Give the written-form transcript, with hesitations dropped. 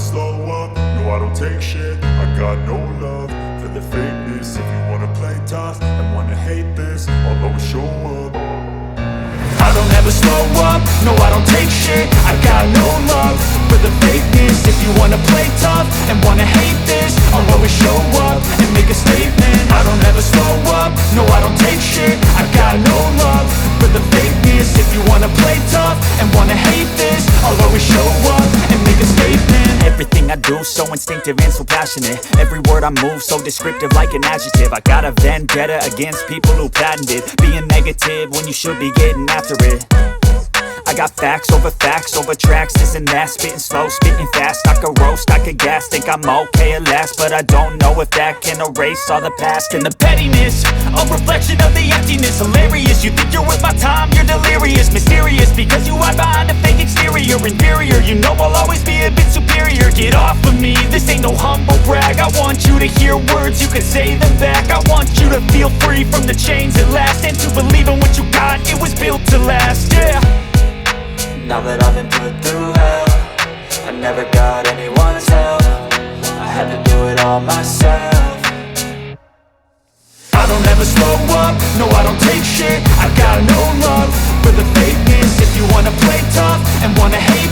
slow up, no I don't take shit. I got no love for the fakeness. If you wanna play tough and wanna hate this, I'll always show up. I don't ever slow up, no I don't take shit. I got no love for the fakeness. If you wanna play tough and wanna hate this, I'll always show up and make a statement. I don't ever slow up, no I don't take shit. I got no love for the fakeness. If you wanna play tough and wanna hate this, I'll always show up and make a statement. Everything I do so instinctive and so passionate. Every word I move so descriptive like an adjective. I got a vendetta against people who patented being negative when you should be getting after it. I got facts over tracks, this and that. Spitting slow, spitting fast, I could roast, I could gas. Think I'm okay at last, but I don't know if that can erase all the past. And the pettiness, a reflection of the emptiness. Hilarious, you think you're worth my time, you're delirious. Mysterious, because you hide behind a fake exterior. Inferior, you know I'll always be a bit superior. Get off of me, this ain't no humble brag. I want you to hear words, you can say them back. I want you to feel free from the chains at last, and to believe in what you got, it was built to last, yeah. Now that I've been put through hell, I never got anyone's help. I had to do it all myself. I don't ever slow up, no I don't take shit. I got no love for the fakeness. If you wanna play tough and wanna hate